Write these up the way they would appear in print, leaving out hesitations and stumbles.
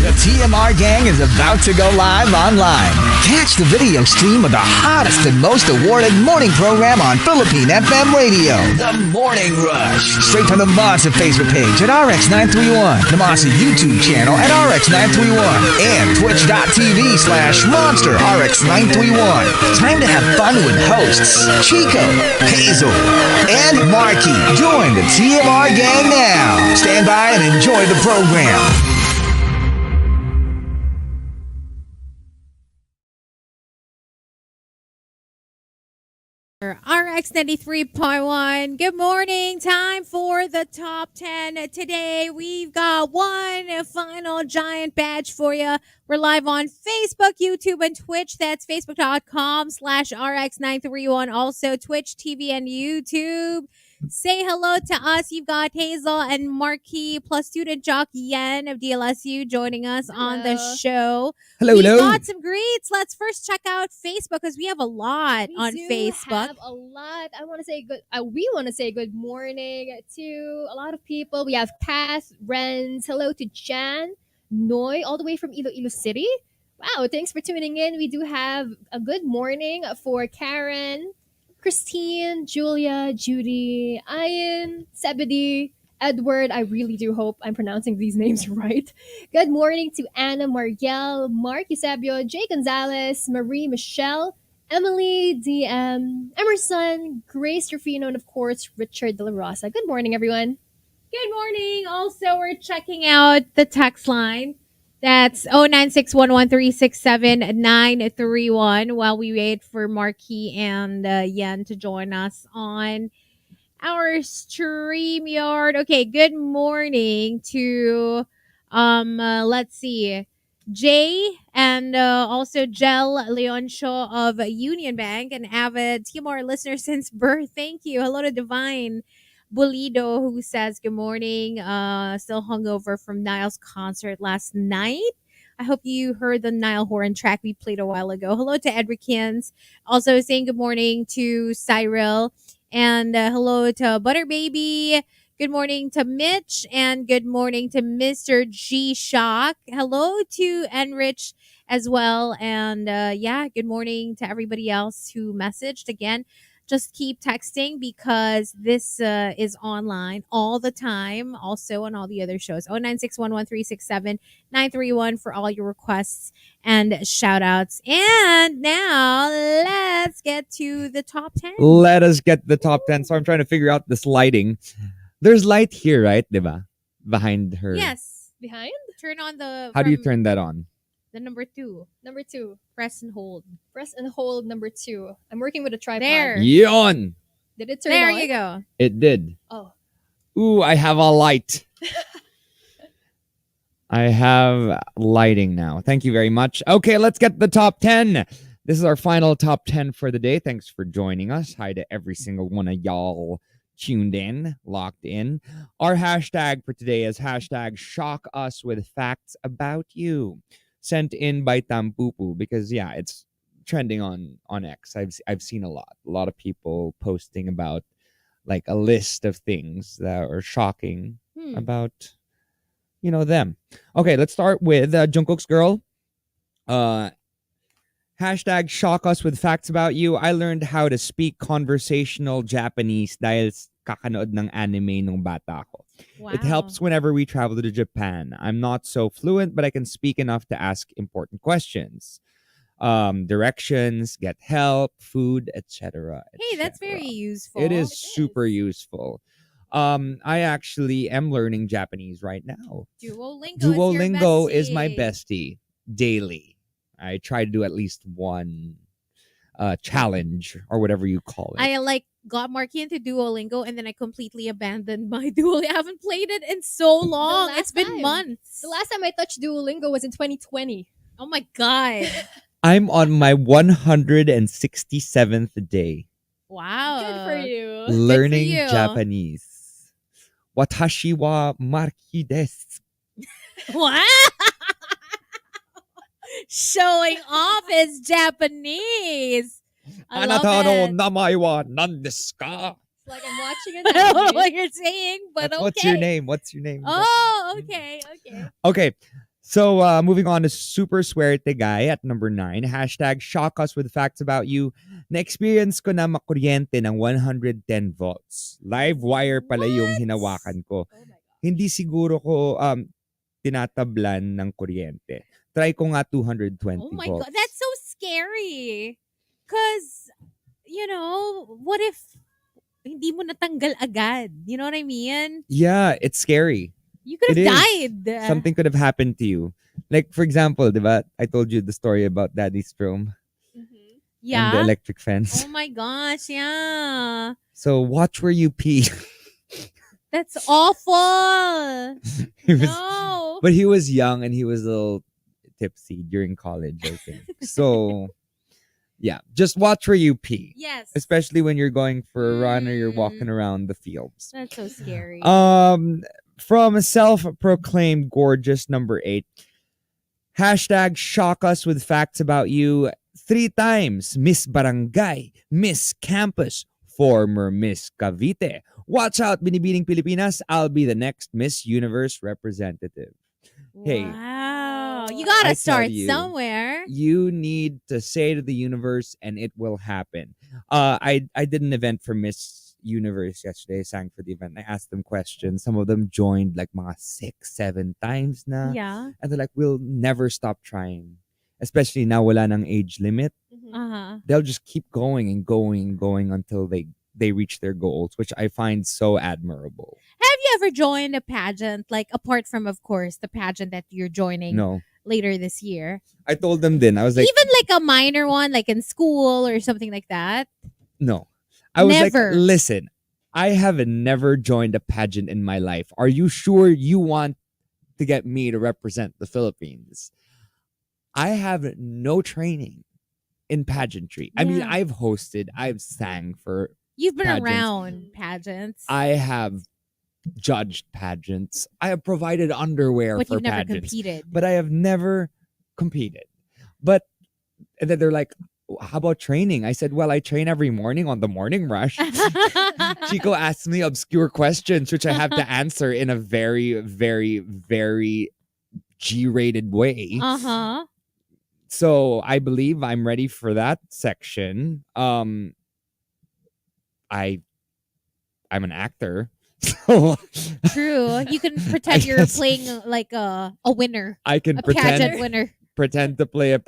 The TMR gang is about to go live online. Catch the video stream of the hottest and most awarded morning program on Philippine FM radio. The Morning Rush. Straight from the Monster Facebook page at RX931, the Monster YouTube channel at RX931, and twitch.tv/Monster RX931. Time to have fun with hosts Chico, Hazel, and Markki. Join the TMR gang now. Stand by and enjoy the program. RX93.1. Good morning. Time for the top 10. Today, we've got one final giant badge for you. We're live on Facebook, YouTube, and Twitch. That's facebook.com/RX931. Also, Twitch, TV, and YouTube. Say hello to us. You've got Hazel and Markki plus student jock Yen of DLSU joining us on the show. Hello. We've got some greets. Let's first check out Facebook because we have a lot on Facebook. We have a lot. I want to say good. We want to say good morning to a lot of people. We have Kath, Renz. Hello to Jan, Noy, all the way from Iloilo City. Wow, thanks for tuning in. We do have a good morning for Karen, Christine, Julia, Judy, Ian, Sebedy, Edward. I really do hope I'm pronouncing these names right. Good morning to Anna, Mariel, Mark Eusebio, Jay Gonzalez, Marie Michelle, Emily, DM, Emerson, Grace Rufino, and of course, Richard De La Rosa. Good morning, everyone. Good morning. Also, we're checking out the text line. That's 0961136791 while we wait for Markki and Yen to join us on our StreamYard. Okay, good morning to, let's see, Jay and also Jel Leoncio of Union Bank, an avid TMR listener since birth. Thank you. Hello to Divine Bulido, who says good morning, still hungover from Niall's concert last night. I hope you heard the Niall Horan track we played a while ago. Hello to Edricans, also saying good morning to Cyril, and hello to Butter Baby. Good morning to Mitch, and good morning to Mr. G Shock. Hello to Enrich as well, and good morning to everybody else who messaged. Again, just keep texting because this is online all the time. Also on all the other shows. 0961136791 for all your requests and shout outs. And now let's get to the top 10. Let us get the top 10. So I'm trying to figure out this lighting. There's light here, right? Diba? Behind her. Yes. Behind? Turn on the... How do you turn that on? The number 2. Number 2. Press and hold. Press and hold number 2. I'm working with a tripod. There. Yon! Did it turn There on? you go. It did. Oh. Ooh, I have a light. I have lighting now. Thank you very much. Okay, let's get the top 10. This is our final top 10 for the day. Thanks for joining us. Hi to every single one of y'all tuned in, locked in. Our hashtag for today is hashtag shock us with facts about you. Sent in by Tampupu because it's trending on X. I've seen a lot of people posting about like a list of things that are shocking about them. Okay, let's start with Jungkook's girl. Hashtag shock us with facts about you. I learned how to speak conversational Japanese dahil kakanood ng anime nung bata ako. Wow. It helps whenever we travel to Japan. I'm not so fluent, but I can speak enough to ask important questions. Directions, get help, food, etc. Hey, that's very useful. It is super useful. I actually am learning Japanese right now. Duolingo is my bestie daily. I try to do at least one challenge or whatever you call it. I got Markki into Duolingo and then I completely abandoned my Duolingo. I haven't played it in so long. It's been months. The last time I touched Duolingo was in 2020. Oh my God. I'm on my 167th day. Wow. Good for you. Learning Japanese. Watashi wa Markki desu. What? Showing off his Japanese. I love Anata no it. namae wa nan desu ka? It's like I'm watching I don't know an what anime. you're saying, but okay. What's your name? What's your name? Oh, okay. Okay. So, moving on to Super Swerte Guy at number 9. Hashtag shock us with facts about you. Na-experience ko na makuryente ng 110 volts. Live wire pala yung What? hinawakan ko. Oh my god. Hindi siguro ko tinatablan ng kuryente. Try ko nga 220 Oh my volts. god, that's so scary. Cause, what if hindi mo natanggal agad? You know what I mean? Yeah, it's scary. You could It have is. died. Something could have happened to you. Like, for example, diba, I told you the story about Daddy Strom and the Yeah. electric fence. Oh my gosh, yeah. So watch where you pee. That's awful. He was- No. But he was young and he was a little tipsy during college, I think. So, yeah, just watch where you pee. Yes. Especially when you're going for a run or you're walking Mm. around the fields. That's so scary. From a self-proclaimed gorgeous number 8. Hashtag shock us with facts about you. 3 times Miss Barangay, Miss Campus, former Miss Cavite. Watch out, Binibining Pilipinas. I'll be the next Miss Universe representative. Hey. Wow. You I gotta tell start you. somewhere. You need to say to the universe and it will happen. I did an event for Miss Universe yesterday. I sang for the event. I asked them questions. Some of them joined like mga 6-7 times na. Yeah. And they're like, we'll never stop trying. Especially now wala ng age limit. Uh-huh. They'll just keep going and going and going until they reach their goals, which I find so admirable. Have you ever joined a pageant, like apart from, of course, the pageant that you're joining No. later this year? I told them then. I was like, Even like a minor one, like in school or something like that? no. I was Never. like, listen, I have never joined a pageant in my life. Are you sure you want to get me to represent the Philippines? I have no training in pageantry. I mean, Yeah. I've hosted, I've sang for, You've been Pageants. around pageants, I have judged pageants. I have provided underwear but for you've never pageants. competed. But I have never competed. But and then they're like, how about training? I said, well, I train every morning on the morning rush. Chico asked me obscure questions, which I have to answer in a very, very, very G-rated way. Uh-huh. So I believe I'm ready for that section. I'm an actor. So True. You can pretend you're guess- playing like a winner, I can a pageant pretend winner. to play a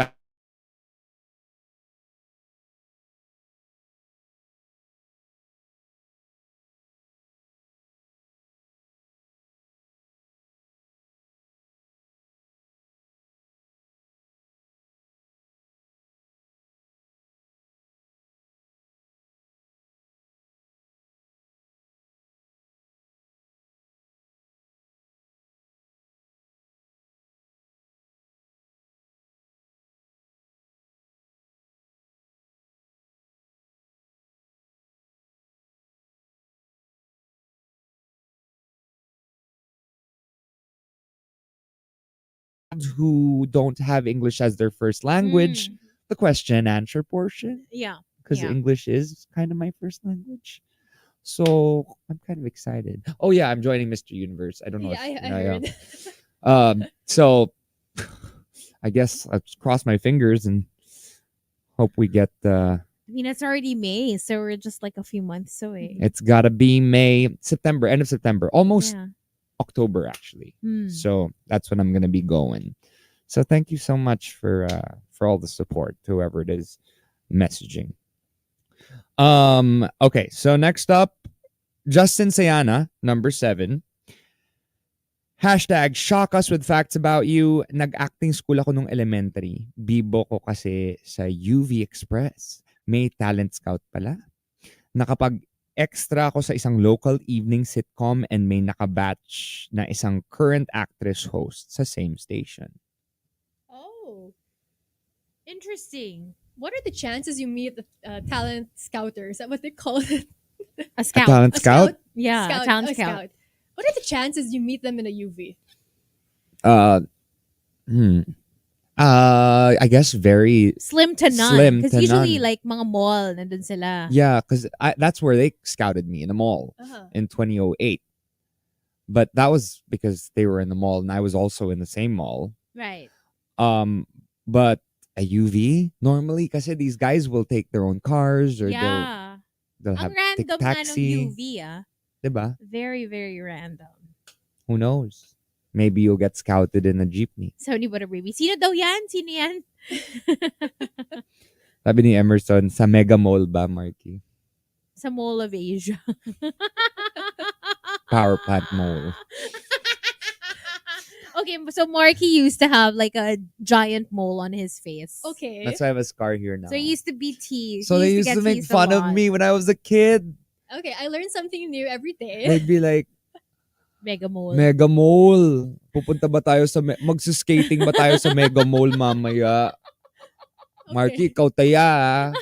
who don't have English as their first language, Mm. the question and answer portion, Yeah. because Yeah. English is kind of my first language. So I'm kind of excited. Oh yeah, I'm joining Mr. Universe. I don't know. Yeah, if, I heard. So I guess I'll just cross my fingers and hope we get I mean, it's already May, so we're just like a few months away. it's gotta be May, September, end of September, almost Yeah. October actually. Mm. So that's when I'm gonna be going. So thank you so much for all the support, whoever it is messaging. Okay, so next up, Justin Sayana, number 7. Hashtag shock us with facts about you. Nag-acting school ako nung elementary. Bibo ko kasi sa UV Express. May talent scout pala. Nakapag-extra ako sa isang local evening sitcom and may nakabatch na isang current actress host sa same station. Oh. Interesting. What are the chances you meet the talent scouter? Is that what they call it? A scout. Talent A scout? Yeah, a talent a scout. What are the chances you meet them in a UV? I guess very Slim to none. Slim Because to usually, none. like, mga mall, nandun sila. yeah, because that's where they scouted me in the mall Uh-huh. in 2008. But that was because they were in the mall and I was also in the same mall. Right. But a UV normally, kasi these guys will take their own cars or Yeah. they'll Ang have take random nga nung taxi, UV ah. diba? Very, very random. Who knows? Maybe you'll get scouted in a jeepney. Sabi ni Butter Baby, sino daw yan? Sino yan? Sabi ni Emerson, sa Mega Mall ba, Markki? Sa Mall of Asia. Power Plant Mall. Okay, so Markki used to have like a giant mole on his face. Okay. That's why I have a scar here now. So he used to be teased. So they used get to make teased a fun of lot. me when I was a kid. Okay, I learned something new every day. They'd be like, Mega Mole. Mega Mall. Pupunta ba tayo sa... Magsuskating ba tayo sa Mega Mall mamaya? Markki, ikaw taya ah.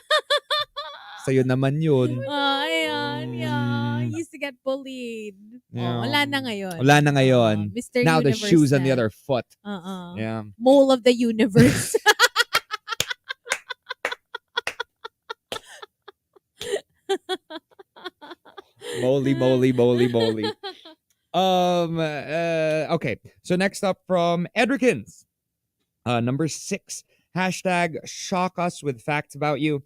Sa'yo naman yun. Ayan, yeah. He Mm. used to get bullied. Yeah. Oh, wala na ngayon. Wala na ngayon. Mr. Now the Universe shoes on the na. other foot. Uh-uh. Yeah. Mole of the universe. Moly, moly, moly, moly. Okay. So next up from Edrikins. Number 6. Hashtag shock us with facts about you.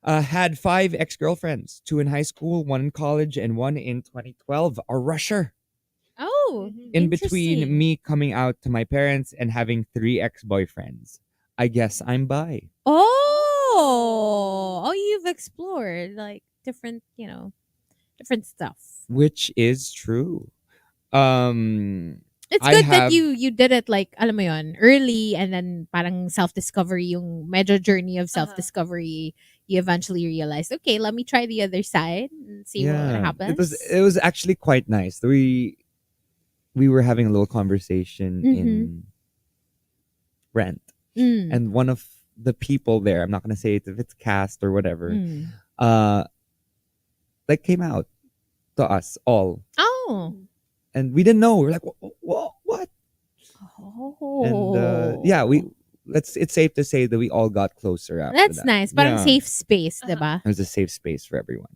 Had 5 ex-girlfriends. 2 in high school, 1 in college, and 1 in 2012. A rusher. Oh, In between interesting. me coming out to my parents and having 3 ex-boyfriends. I guess I'm bi. Oh, you've explored like different, different stuff. Which is true. It's I good that have- you did it like alam mo yun, early and then parang self-discovery yung medyo journey of self-discovery. You eventually realized, okay, let me try the other side and see what happens. It was actually quite nice. We were having a little conversation in Rent. Mm. And one of the people there, I'm not gonna say it if it's cast or whatever, Mm. like came out to us all. Oh. And we didn't know. We're like, what? Oh. And it's safe to say that we all got closer after That's that. nice. Parang Yeah. safe space, diba? It was a safe space for everyone.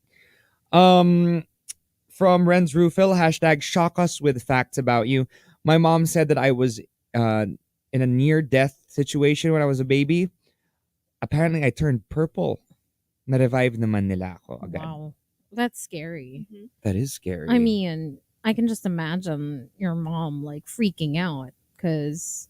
From Renz Rufil, hashtag shock us with facts about you. My mom said that I was in a near-death situation when I was a baby. Apparently, I turned purple. Na-revive naman nila ako agad. Wow. That's scary. That is scary. I mean, I can just imagine your mom like freaking out because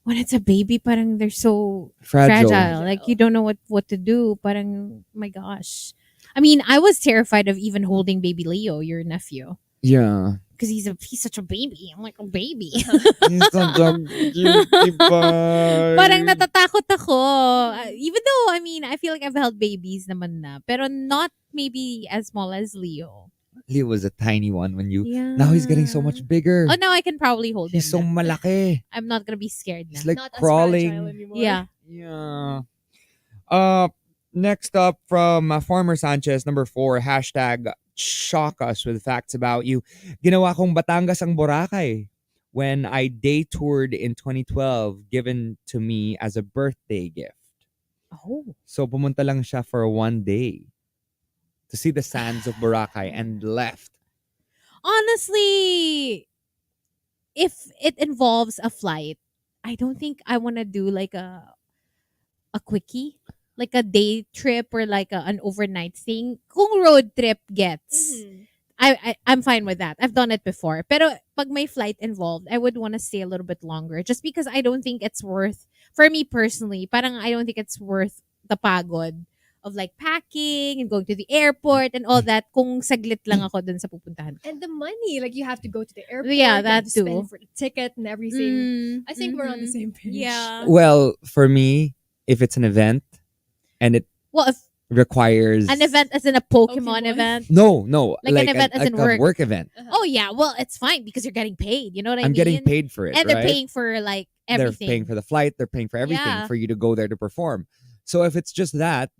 when it's a baby, parang they're so fragile. Like you don't know what to do. Parang, my gosh. I mean, I was terrified of even holding baby Leo, your nephew, Yeah. because he's such a baby. I'm like a baby. He's such a cutie pie. Parang natatakot ako. Even though, I mean, I feel like I've held babies naman na. Pero not maybe as small as Leo. Leo was a tiny one when you... Yeah. Now he's getting so much bigger. Oh, now I can probably hold He's so him. na. malaki. I'm not gonna be scared na. He's like Not as crawling. fragile anymore. Yeah. Yeah. Next up from Farmer Sanchez, number 4, hashtag shock us with facts about you. Ginawa kong Batangas ang Boracay when I day toured in 2012, given to me as a birthday gift. Oh. So pumunta lang siya for 1 day to see the sands of Boracay and left. Honestly, if it involves a flight, I don't think I want to do like a quickie, like a day trip or like an overnight thing. Kung road trip gets, I'm fine with that. I've done it before. Pero pag may flight involved, I would want to stay a little bit longer just because I don't think it's worth, for me personally, parang I don't think it's worth the pagod of like packing and going to the airport and all that kung saglit lang ako dun sa pupuntahan. And the money, like you have to go to the airport. Yeah, you that have to spend too. for the ticket and everything. I think we're on the Mhm. same page. Yeah. Well, for me, if it's an event and it Well, if requires an event as in a Pokemon Pokemon. event. No, Like an event as in a work. event. Oh yeah, well it's fine because you're getting paid. You know what I I'm mean? getting paid for it, and they're right? paying for like everything. They're paying for the flight. They're paying for everything Yeah. for you to go there to perform. So if it's just that,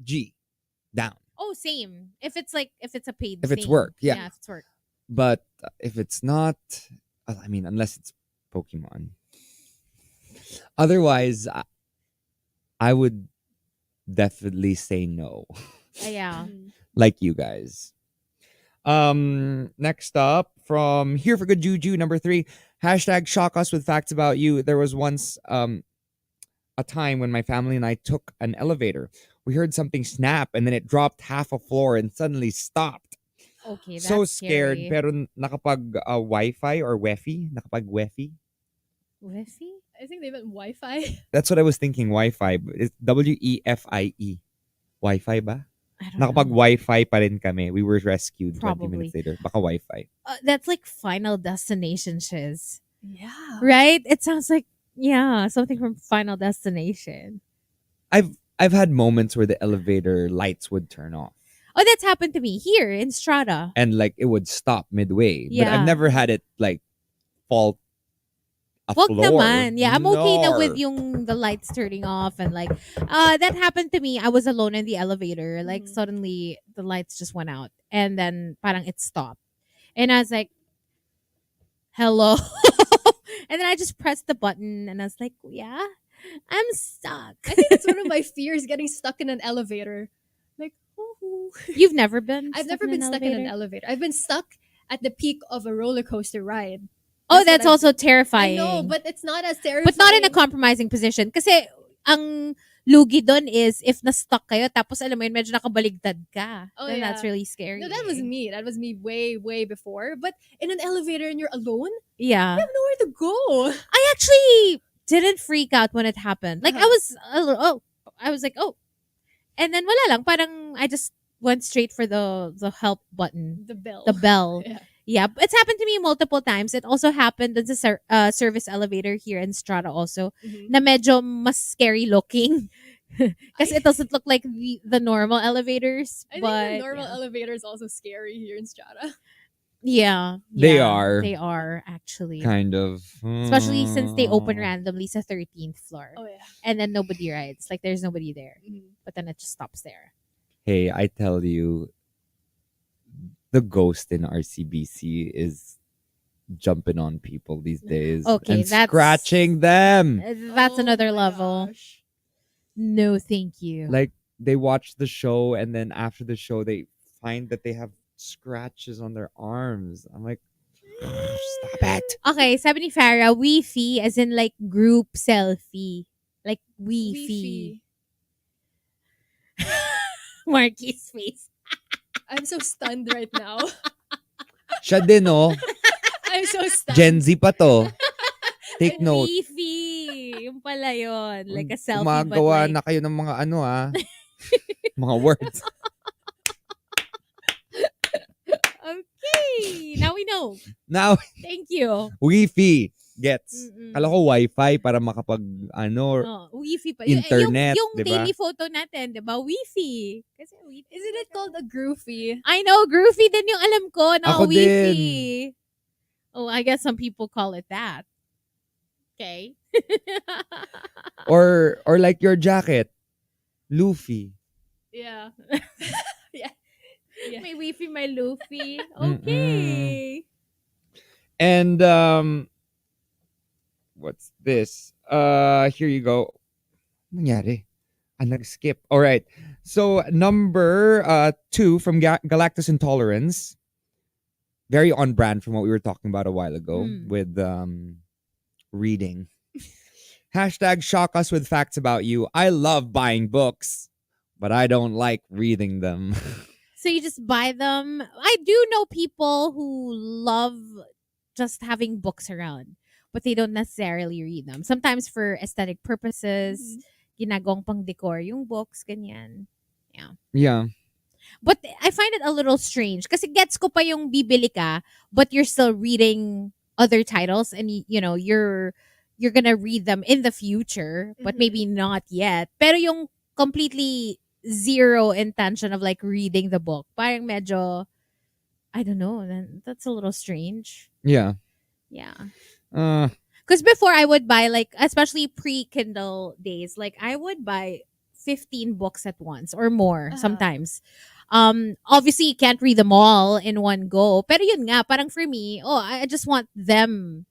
down. Oh, same. If it's a paid. If it's thing. work, yeah. if it's work. But if it's not, I mean, unless it's Pokemon. Otherwise, I would definitely say no, Yeah. like you guys. Next up from Here for Good Juju, number 3, Hashtag shock us with facts about you. There was once a time when my family and I took an elevator. We heard something snap and then it dropped half a floor and suddenly stopped. Okay, that's So scared, scary. pero nakapag Wi-Fi or Wi-Fi, nakapag Wi-Fi. Wi-Fi? I think they meant Wi-Fi. That's what I was thinking. Wi-Fi. It's WEFIE. Wi-Fi ba? I don't Nakapag know. Wi-Fi pa rin kami. We were rescued 20 Probably. minutes later. Baka Wi-Fi. That's like Final Destination shiz. Yeah. Right? It sounds like, yeah, something from Final Destination. I've had moments where the elevator lights would turn off Oh, that's happened to me here in Strata. and like it would stop midway. But Yeah. I've never had it like fall a Wag floor. naman. Yeah, I'm okay na with Nor. the lights turning off and like that happened to me. I was alone in the elevator. Like Mhm. suddenly the lights just went out and then parang it stopped. And I was like, hello. And then I just pressed the button and I was like, yeah, I'm stuck. I think it's one of my fears, getting stuck in an elevator. Like, oh. You've never been I've never been stuck in an elevator. I've been stuck at the peak of a roller coaster ride. Oh, That's that's what also I terrifying. know, but it's not as terrifying. But not in a compromising position. Kasi ang lugi doon is if na-stuck kayo tapos alam mo yun, medyo nakabaligtad ka. Oh, then yeah. that's really scary. No, that was me. That was me way, way before. But in an elevator and you're alone, Yeah. you have nowhere to go. I actually didn't freak out when it happened. Like Uh-huh. I was like, oh. And then wala lang, parang I just went straight for the help button, The bell. the bell. Yeah. Yeah, it's happened to me multiple times. It also happened in the service elevator here in Strata also. Mhm. Na medyo mas scary looking. Because it doesn't look like the normal elevators. I but think the normal yeah. elevator is also scary here in Strata. Yeah. They yeah, are. They are actually. Kind of. Especially since they open randomly sa 13th floor. Oh, yeah. And then nobody rides. Like there's nobody there. Mhm. But then it just stops there. Hey, I tell you, the ghost in RCBC is jumping on people these days. Okay, and that's- scratching them. That's Oh another my level. gosh. No, thank you. Like they watch the show and then after the show they find that they have scratches on their arms. I'm like, stop it. Okay, sabi ni Farah, Wi-Fi as in like group selfie. Like Wi-Fi. Markki's face. I'm so stunned right now. Siya din, oh. I'm so stunned. Gen Z pa to. Take note. Wi-Fi. Yung pala yun. Like a selfie Gumagawa but like... na kayo ng mga ano, mga words. Okay. Now we know. Now, Thank you. Wi-Fi gets. Mm-mm. Kala ko Wi-Fi para makapag, Oh, Wi-Fi pa. Internet, yung diba? daily photo natin, di ba? Wi-Fi. Kasi Wi-Fi. Isn't it called a groovy? I know, groovy din yung alam ko na Ako Wi-Fi. din. Oh, I guess some people call it that. Okay. or like your jacket. Luffy. Yeah. Yeah. May Wi-Fi, may Luffy. Mm-mm. Okay. And what's this? Here you go. Nangyari? Nag-skip. All right. So number 2 from Galactus Intolerance. Very on brand from what we were talking about a while ago with reading. Hashtag shock us with facts about you. I love buying books, but I don't like reading them. So you just buy them. I do know people who love just having books around, but they don't necessarily read them. Sometimes for aesthetic purposes, ginagawang pang decor yung books, ganyan. Yeah. But I find it a little strange kasi gets ko pa yung bibili ka, but you're still reading other titles and you're gonna read them in the future, but Mhm. maybe not yet. Pero yung completely zero intention of like reading the book, parang medyo, I don't know, that's a little strange. Yeah. Yeah. Because before I would buy like, especially pre-Kindle days, like I would buy 15 books at once or more sometimes. Obviously you can't read them all in one go. Pero yun nga, parang for me, I just want them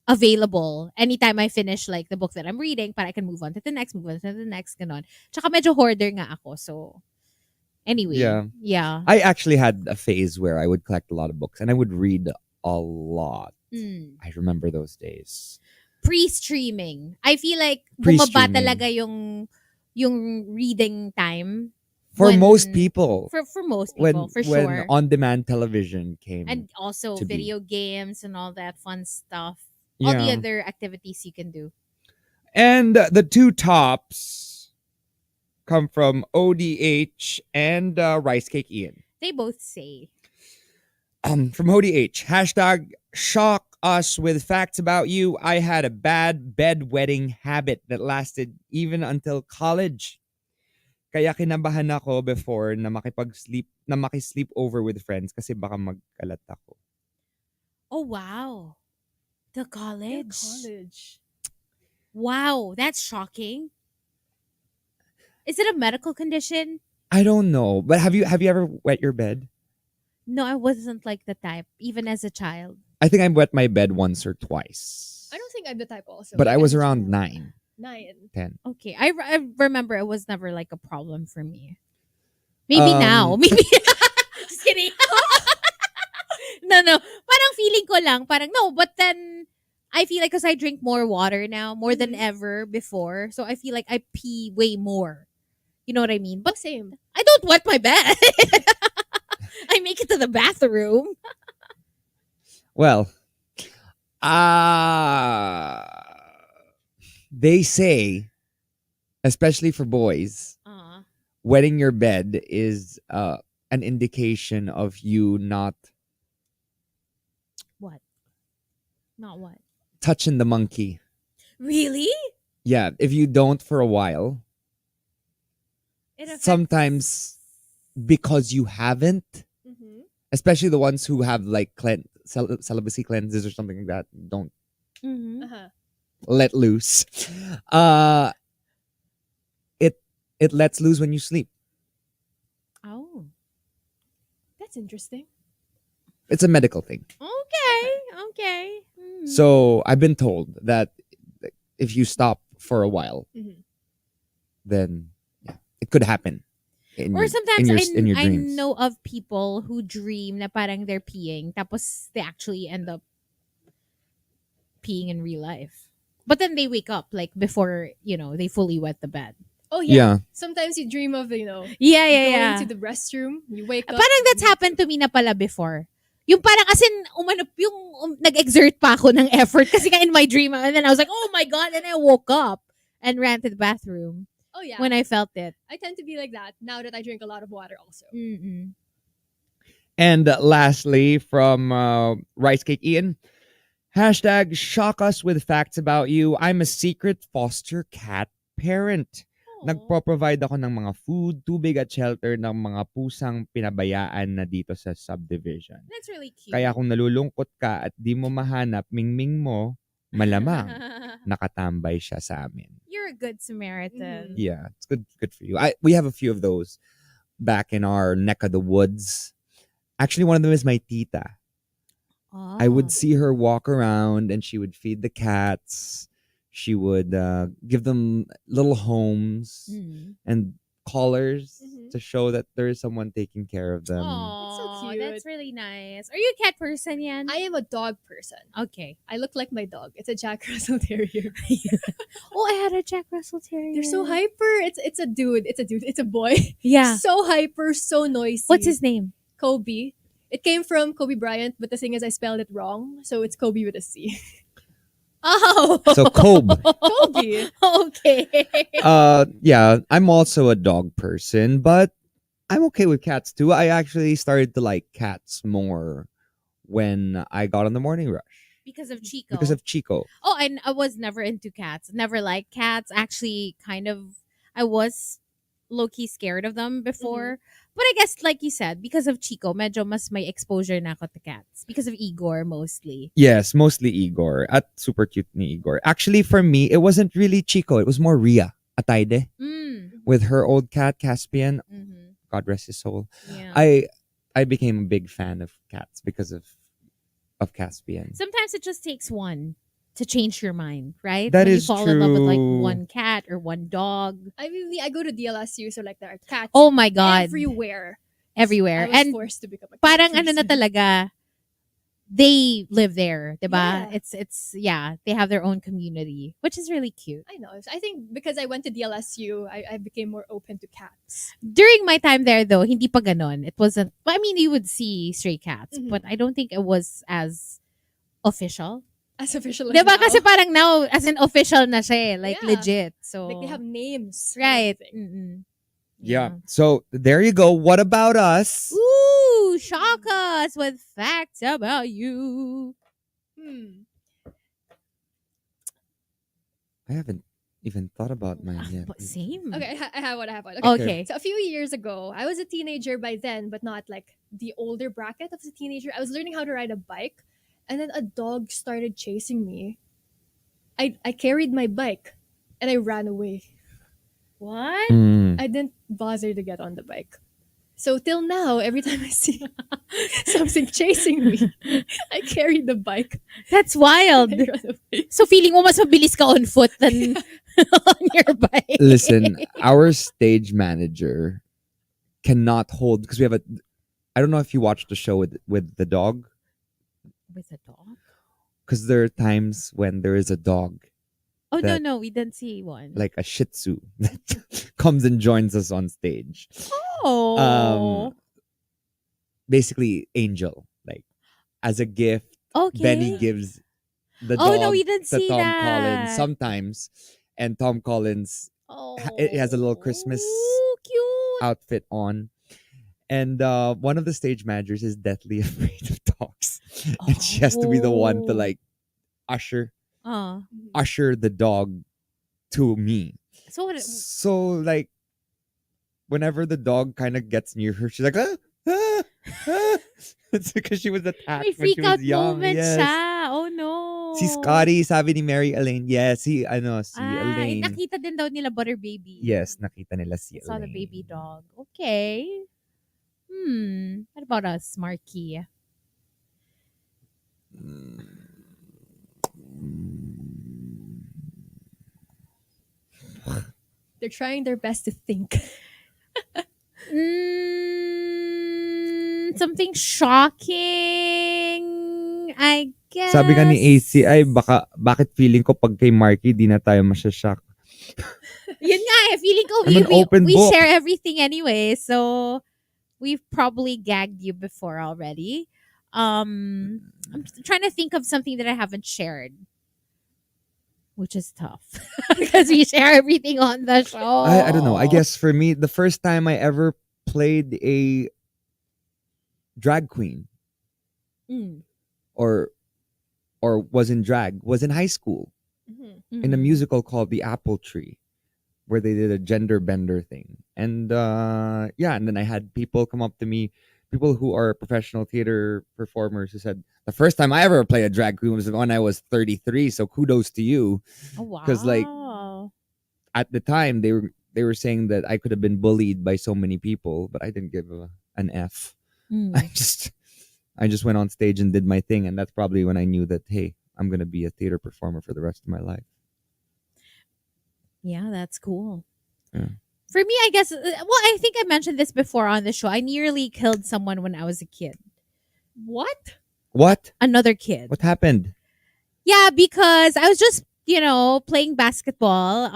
available anytime I finish like the book that I'm reading para I can move on to the next, ganon. Tsaka medyo hoarder nga ako, so anyway. Yeah. Yeah. I actually had a phase where I would collect a lot of books and I would read a lot. I remember those days. Pre-streaming. I feel like bumaba Pre-streaming. talaga yung reading time For when- most people. For most people, for when sure. on-demand television came. And also to be. video games and all that fun stuff. All the Yeah. other activities you can do. And the two tops come from ODH and Rice Cake Ian. They both say. From ODH, hashtag shock us with facts about you. I had a bad bedwetting habit that lasted even until college. Kaya kinabahan ako before na makisleep over with friends kasi baka magkalat ako. Oh, wow. The college? College. Wow, that's shocking. Is it a medical condition? I don't know, but have you ever wet your bed? No, I wasn't like the type, even as a child. I think I wet my bed once or twice. I don't think I'm the type also. But I Like, was as a around child. 9, 9. 10. Okay, I remember it was never like a problem for me. Maybe Um, now. Maybe. Just kidding. No. Parang feeling ko lang. Parang no, but then I feel like because I drink more water now, more than ever before. So I feel like I pee way more. You know what I mean? But Same. I don't wet my bed. I make it to the bathroom. Well, they say, especially for boys, wetting your bed is an indication of you not Not what? touching the monkey. Really? Yeah, if you don't for a while, It affects- sometimes because you haven't, Mm-hmm. especially the ones who have like celibacy cleanses or something like that, don't Mhm. Uh-huh. let loose. It lets loose when you sleep. Oh. That's interesting. It's a medical thing. Okay. Hmm. So I've been told that if you stop for a while, Mhm. then it could happen. Or sometimes in your I dreams. know of people who dream na parang they're peeing tapos they actually end up peeing in real life. But then they wake up like before, they fully wet the bed. Oh Yeah. yeah. Sometimes you dream of, Yeah. going to the restroom. You wake up. Parang that's happened to me na pala before. Yung parang as in, nag-exert pa ako ng effort kasi nga in my dream. And then I was like, oh my God. And I woke up and ran to the bathroom Oh yeah. when I felt it. I tend to be like that now that I drink a lot of water also. Mm-mm. And lastly, from Rice Cake Ian, hashtag shock us with facts about you. I'm a secret foster cat parent. Nagpo-provide ako ng mga food, tubig at shelter ng mga pusang pinabayaan na dito sa subdivision. That's really cute. Kaya kung nalulungkot ka at di mo mahanap mingming mo, malamang nakatambay siya sa amin. You're a good Samaritan. Yeah, it's good for you. We have a few of those back in our neck of the woods. Actually, one of them is my tita. Oh. I would see her walk around and she would feed the cats. She would give them little homes and collars to show that there is someone taking care of them. That's so cute. That's really nice. Are you a cat person, Yan? I am a dog person. Okay. I look like my dog. It's a Jack Russell Terrier. Oh, I had a Jack Russell Terrier. They're so hyper. It's a dude. It's a boy. Yeah. So hyper, so noisy. What's his name? Kobe. It came from Kobe Bryant, but the thing is I spelled it wrong. So it's Kobe with a C. Oh. So Kobe. Kobe. Okay. Yeah, I'm also a dog person, but I'm okay with cats too. I actually started to like cats more when I got on the morning rush Because of Chico. because of Chico. Oh, and I was never into cats. Never liked cats. Actually, I was low-key scared of them before. But I guess, like you said, because of Chico, medyo mas may exposure na ako to cats. Because of Igor, mostly. Yes, mostly Igor. At super cute ni Igor. Actually, for me, it wasn't really Chico. It was more Rhea Atayde with her old cat, Caspian. Mm-hmm. God rest his soul. Yeah. I became a big fan of cats because of Caspian. Sometimes it just takes one to change your mind, right? That when is you fall in love with like true. one cat or one dog. I go to DLSU, so like there are cats Oh my God. everywhere. Everywhere. I was And forced to become a cat parang ano na person. talaga, they live there, diba? Yeah. It's they have their own community, which is really cute. I know. I think because I went to DLSU, I became more open to cats. During my time there though, hindi pa ganon. It wasn't, I mean, you would see stray cats, Mhm. but I don't think it was as official. As official as Diba? now. Kasi parang now, as an official na siya, like Yeah. legit. So, Like they have names. and right. everything. Mm-mm. Yeah. So there you go. What about us? Ooh, shock us with facts about you. Hmm. I haven't even thought about mine yet. But same. Okay, I have one. Okay. So a few years ago, I was a teenager by then, but not like the older bracket of the teenager. I was learning how to ride a bike, and then a dog started chasing me. I carried my bike, and I ran away. What? Mm. I didn't bother to get on the bike. So till now, every time I see something chasing me, I carry the bike. That's wild. And I run away. So feeling mo mas mabilis ka on foot than on your bike. Listen, our stage manager cannot hold because we have a. I don't know if you watched the show with the dog, With a dog? because there are times when there is a dog, Oh That- no, we didn't see one. like a Shih Tzu, that comes and joins us on stage. Oh. Basically, Angel, like as a gift, Okay. Benny gives the Oh dog no, we didn't to see Tom that. Collins sometimes, and Tom Collins Oh. it has a little Christmas Ooh, cute. outfit on. And one of the stage managers is deathly afraid of dogs. And she has to be the one to Oh. like usher Uh, the dog to me. so what? So like whenever the dog kind of gets near her, she's like, ah, ah, ah. It's because she was attacked May when she freak out was young. moment Yes. siya. Oh no. Si Scotty, sabi ni Mary Elaine. Yes, si Elaine. nakita din daw nila Butter Baby. Yes, nakita nila si I saw the Elaine. baby dog. Okay. What about us, Markki? They're trying their best to think. Something shocking, I guess. Sabi ka ni AC, ay bakit feeling ko pag kay Markki, di na tayo masyashock. Yun nga eh, feeling ko I'm an open we book. share everything anyway, so we've probably gagged you before already. I'm trying to think of something that I haven't shared, which is tough because we share everything on the show. I don't know. I guess for me, the first time I ever played a drag queen Mm. or was in drag was in high school in a Mhm. musical called The Apple Tree, where they did a gender bender thing. And and then I had people come up to me, people who are professional theater performers, who said, the first time I ever played a drag queen was when I was 33, so kudos to you. Oh wow. 'Cause, like, At the time, they were saying that I could have been bullied by so many people, but I didn't give an F. Mm. I just went on stage and did my thing, and that's probably when I knew that, hey, I'm gonna be a theater performer for the rest of my life. Yeah, that's cool. Yeah. For me, I guess, I think I mentioned this before on the show. I nearly killed someone when I was a kid. What? What? Another kid. What happened? Yeah, because I was just, playing basketball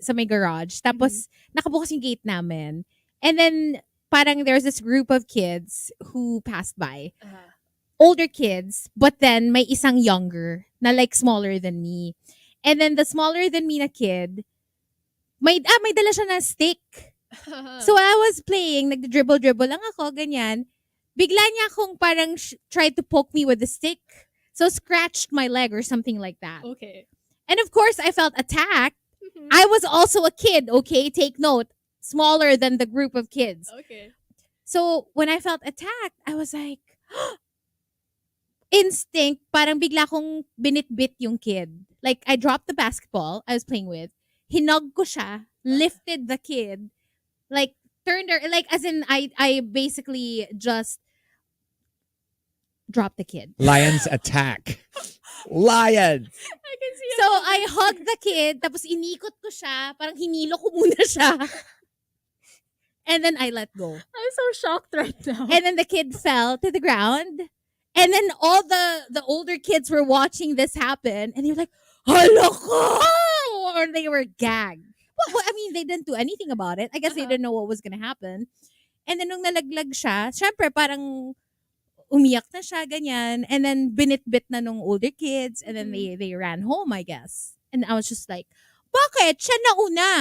sa may garage. Tapos, nakabukas yung gate namin. And then, parang there's this group of kids who passed by. Older kids, but then may isang younger na like smaller than me. And then the smaller than me na kid, may dala siya na stick. So I was playing, nagdribble lang ako, ganyan. Bigla niya akong parang tried to poke me with the stick. So scratched my leg or something like that. Okay. And of course, I felt attacked. I was also a kid, okay? Take note. Smaller than the group of kids. Okay. So when I felt attacked, I was like, instinct, parang bigla kong binitbit yung kid. Like, I dropped the basketball I was playing with. Hinog ko siya, lifted the kid, like, turned her, like, as in, I basically just dropped the kid. Lions attack. Lions. I can see So, I hugged the kid, tapos inikot ko siya, parang hinilo ko muna siya. And then I let go. I'm so shocked right now. And then the kid fell to the ground. And then all the older kids were watching this happen, and they were like, "Hala ka!" Or they were gagged. Well, I mean, they didn't do anything about it. I guess they didn't know what was gonna happen. And then nung nalaglag siya, syempre parang umiyak na siya, ganyan. And then binitbit na nung older kids, and then they ran home, I guess. And I was just like, bakit? Siya na una.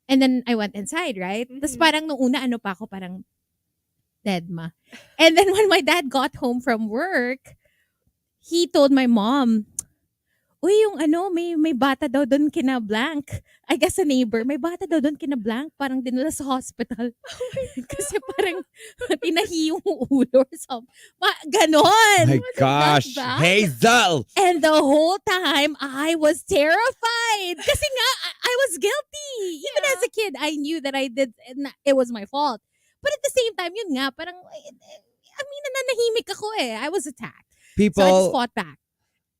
And then I went inside, right? Tapos parang nung una, ano pa ako, parang dead ma. And then when my dad got home from work, he told my mom, uy, yung may bata daw doon kina blank. I guess a neighbor, may bata daw doon kina blank, parang dinala sa hospital. Kasi parang tinahi yung ulo or something. Ganon. My gosh, that? Hazel! And the whole time, I was terrified. Kasi nga, I was guilty. Even as a kid, I knew that it was my fault. But at the same time, yun nga, parang, I mean, nananahimik ako eh. I was attacked. People, So I just fought back.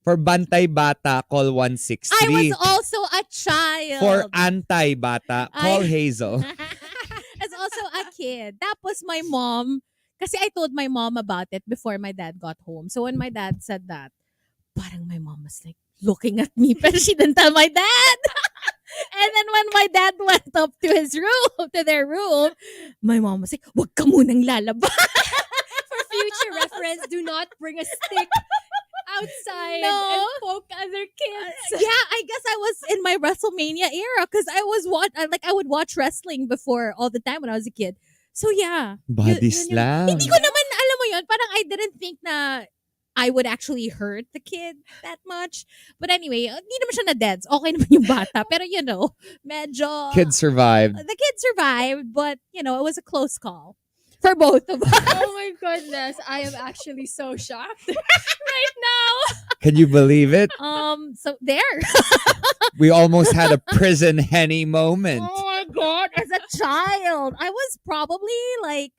for Bantay Bata, call 163. I was also a child. For Antay Bata, call Hazel. I was also a kid. Tapos my mom, kasi I told my mom about it before my dad got home. So when my dad said that, parang my mom was like looking at me, pero she didn't tell my dad. And then when my dad went up to their room, my mom was like, wag ka munang lalabas. For future reference, do not bring a stick outside No. and poke other kids. Yeah, I guess I was in my WrestleMania era because I would watch wrestling before all the time when I was a kid. So yeah. Body Yun- slam. Hindi ko naman, alam mo yun, parang I didn't think na I would actually hurt the kid that much. But anyway, hindi naman siya na-deads. Okay naman yung bata. Pero medyo... Kid survived. The kid survived, but, it was a close call. For both of us. Oh my goodness, I am actually so shocked right now. Can you believe it? So there. We almost had a prison Henny moment. Oh my God. As a child, I was probably like,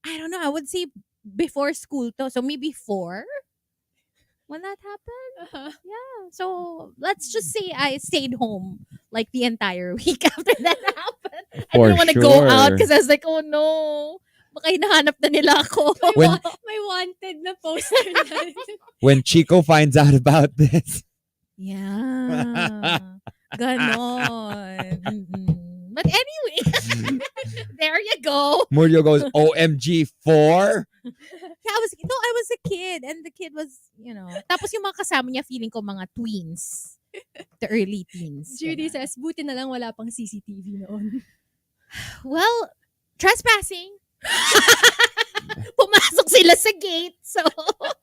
I don't know, I would say before school to. So maybe 4 when that happened. Yeah. So let's just say I stayed home like the entire week after that happened. I For didn't want to go out sure. because I was like, oh no. Baka hinahanap na nila ako. When- May wanted na poster na. When Chico finds out about this. Yeah. Ganon. Mm-mm. But anyway, there you go. Murillo goes, OMG 4? I was a kid, and the kid was, tapos yung mga kasama niya, feeling ko mga tweens. The early teens. Judy Ganon. says, buti na lang wala pang CCTV noon. Well, trespassing. Pumasok sila sa gate, so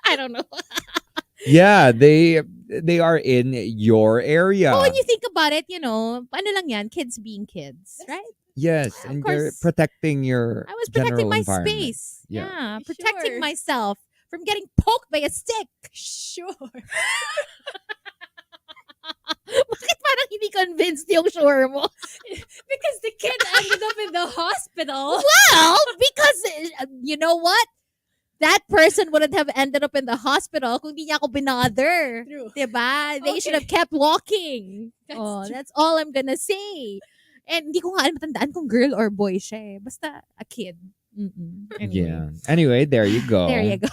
I don't know. Yeah, they are in your area. But when you think about it, paano lang yan, kids being kids, right? Yes, Of and you're course. protecting your I was protecting general my environment. space. Yeah. Yeah, protecting Sure. myself from getting poked by a stick. Sure. Bakit parang hindi convinced yung sure mo? Because the kid ended up in the hospital. Well, because you know what? That person wouldn't have ended up in the hospital kung di niya ako binother. True. Diba? They should have Okay. kept walking. That's true. That's all I'm gonna say. And hindi ko nga alam matandaan kung girl or boy siya eh. Basta a kid. Mm-mm. Anyway. Yeah. Anyway, there you go. There you go.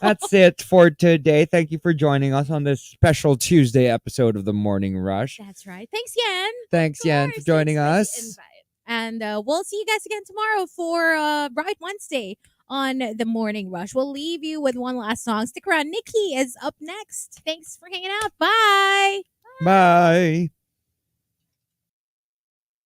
That's it for today. Thank you for joining us on this special Tuesday episode of The Morning Rush. That's right. Thanks, Yan. Thanks, Yan, for Course, joining thanks for the us. invite. And we'll see you guys again tomorrow for Bright Wednesday on The Morning Rush. We'll leave you with one last song. Stick around. Nikki is up next. Thanks for hanging out. Bye. Bye.